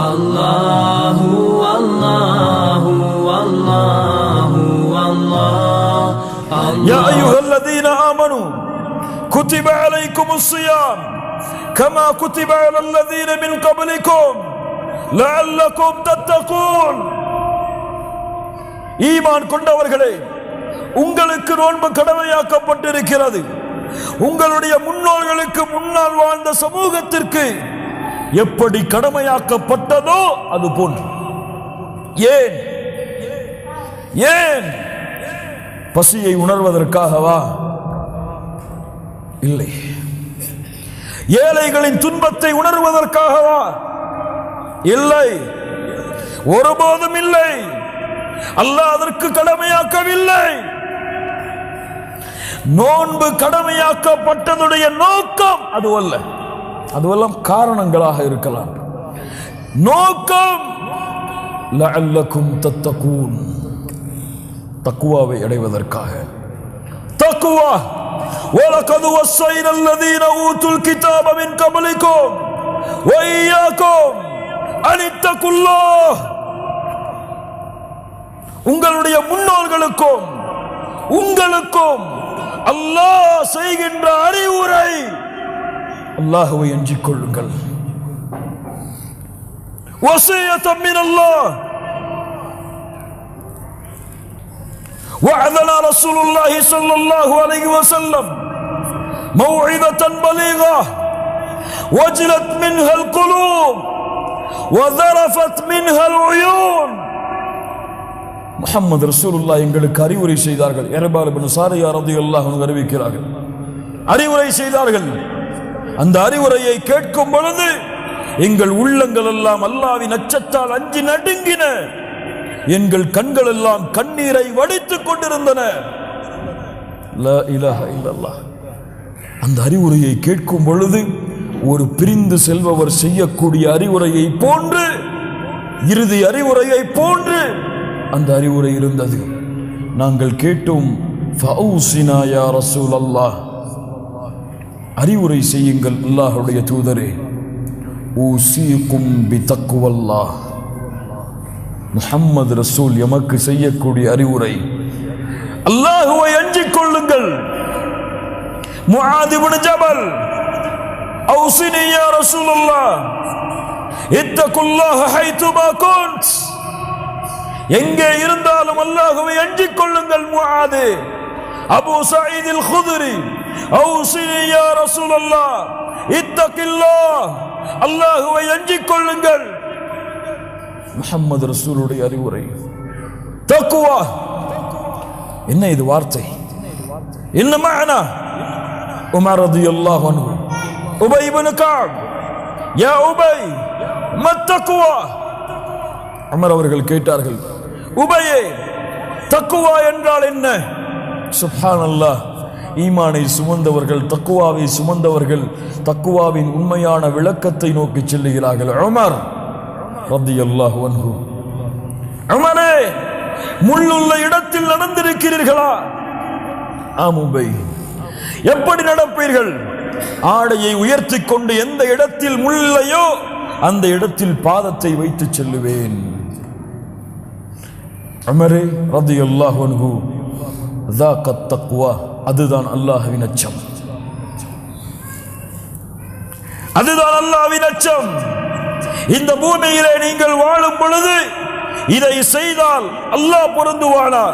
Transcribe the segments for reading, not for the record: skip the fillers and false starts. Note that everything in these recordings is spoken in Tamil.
الله والله والله والله يا أيها الذين آمنوا كتب عليكم الصيام كما كتب على الذين من قبلكم لعلكم تتقون. ஈமான் கொண்டவர்களே, உங்களுக்கு நோன்பு கடமையாக்கப்பட்டிருக்கிறது. உங்களுடைய முன்னோர்களுக்கு முன்னால் வாழ்ந்த சமூகத்திற்கு எப்படி கடமையாக்கப்பட்டதோ அது போன்று. ஏன் ஏன் பசியை உணர்வதற்காகவா? இல்லை. ஏழைகளின் துன்பத்தை உணர்வதற்காகவா? இல்லை, ஒருபோதும் இல்லை. அல்லாஹ் அதற்கு கடமையாக்கவில்லை. நோன்பு கடமையாக்கப்பட்டதுடைய நோக்கம் அதுவல்ல. அதுவெல்லாம் காரணங்களாக இருக்கலாம். நோக்கம் லஅல்லக்கும் தத்தகூன், தக்வாவை அடைவதற்காக. தக்வா وَلَقَدْ وَصَّيْنَا الَّذِينَ أُوتُوا الْكِتَابَ مِنْ قَبْلِكُمْ وَإِيَّاكُمْ أَنِ اتَّقُوا اللَّهَ. உங்களுடைய முன்னோர்களுக்கும் உங்களுக்கும் அல்லாஹ் செய்கின்ற அறிவுரை, அல்லாஹ்வை அஞ்சிக் கொள்ளுங்கள். வஸியத்தன் மினல்லாஹ். وعدنا رسول الله صلى الله عليه وسلم موعظة بليغة وجلت منها القلوب وذرفت منها العيون. முஹம்மது ரசூலுல்லாஹ் எங்களுக்கு அறிவுரை செய்தார்கள். இர்பால் இப்னு சாரியா ரலியல்லாஹு அன்ஹு அறிவிக்கிறார்கள், அறிவுரை செய்தார்கள். அந்த அறிவுரையை கேட்கும் பொழுது எங்கள் உள்ளங்கள் எல்லாம் அல்லாஹ்வின் அச்சத்தால் அஞ்சி நடுங்கின. எங்கள் கண்கள் எல்லாம் கண்ணீரை வடித்துக் கொண்டிருந்தன. லா இலாஹ இல்லல்லாஹ். அந்த அறிவுரையை கேட்கும் பொழுது ஒரு பிரிந்து செல்பவர் செய்யக்கூடிய அறிவுரையை போன்று, இறுதி அறிவுரையை போன்று அந்த அறிவுரை இருந்தது. நாங்கள் கேட்டோம், ஃபௌசினா யா ரசூலல்லாஹ், அறிவுரை செய்யுங்கள் அல்லாஹ்வுடைய தூதரே. ஊசிக்கும் பிதக்வல்லாஹ். முஹம்மது ரசூல் எமக்கு செய்யக்கூடிய அறிவுரை, அல்லாஹ்வை அஞ்சிக் கொள்ளுங்கள். முஆத் இப்னு ஜபல், அவுசினி யா ரசூலல்லாஹ் இத்தகுல்லாஹ ஹைதுமா குன்ட். எங்கே இருந்தாலும் அல்லாஹ்வை அஞ்சிக் கொள்ளுங்கள் முஆத். அபூ சயீத் அல் குத்ரி, அவுசினி யா ரசூலல்லாஹ் இத்தகில்லாஹ், அல்லாஹ்வை அஞ்சிக் கொள்ளுங்கள். முஹம்மது ரசூலுடைய அறிவுரை தக்வா. என்ன இது வார்த்தை? என்ன மஅனா? உமர் ரலியல்லாஹு அன்ஹு, உபை இப்னு கஅப், யா உபை மத் தக்வா. உமர் அவர்கள் கேட்டார்கள், உபையே, தக்வா என்றால் என்ன? சுப்ஹானல்லாஹ். ஈமானை சுமந்தவர்கள், தக்வாவை சுமந்தவர்கள் தக்வாவின் உண்மையான விளக்கத்தை நோக்கி செல்லுகிறார்கள். உமர் ரலியல்லாஹு அன்ஹு, உமரே, முள்ளுள்ள இடத்தில் நடந்திருக்கிறீர்களா? ஆம் உபை. எப்படி நடப்பீர்கள்? ஆடையை உயர்த்தி கொண்டு எந்த இடத்தில் முள்ளையோ அந்த இடத்தில் பாதத்தை வைத்து செல்லுவேன். உமரே ரலியல்லாஹு அன்ஹு, ذاقت தக்வா, அதுதான் அல்லாஹ்வின் அச்சம். அதுதான் அல்லாஹ்வின் அச்சம். இந்த பூமியிலே நீங்கள் வாழும் பொழுது இதை செய்தால் அல்லாஹ் பொருந்துவானா?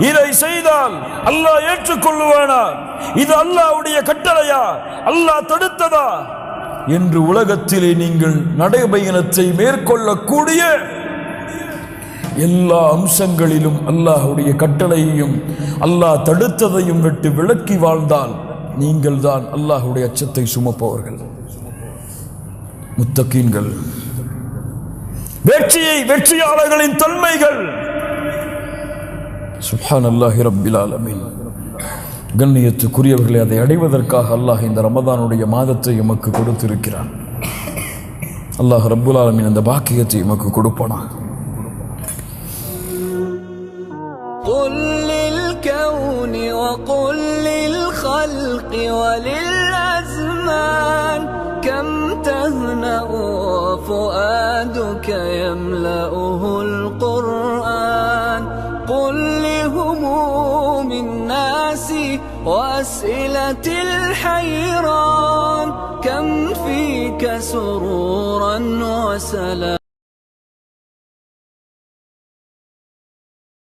இதை செய்தால் அல்லாஹ் ஏற்றுக்கொள்ளுவானா? இது அல்லாஹ்வுடைய கட்டளையா, அல்லாஹ் தடுத்ததா என்று உலகத்திலே நீங்கள் நடைபயணத்தை மேற்கொள்ளக்கூடிய எல்லா அம்சங்களிலும் அல்லாஹ்வுடைய கட்டளையையும் அல்லாஹ் தடுத்ததையும் விட்டு விலக்கி வாழ்ந்தால் நீங்கள் தான் அல்லாஹ்வுடைய அச்சத்தை சுமப்பவர்கள், முத்தகீன்கள். வெற்றியாளர்களின் தன்மைகள். சுப்ஹானல்லாஹி ரப்பில் ஆலமீன். கண்ணியத்துக்குரியவர்களை, அதை அடைவதற்காக அல்லாஹ் இந்த ரமதானுடைய மாதத்தை எமக்கு கொடுத்திருக்கிறான். அல்லாஹ் ரப்புல் ஆலமீன் அந்த பாக்கியத்தை எமக்கு கொடுப்பானாக. قل للكون وقل للخلق وللأزمان كم تهنأ فؤادك يملأه القرآن. قل لهموم الناس وأسئلة الحيران كم فيك سرورا وسلام.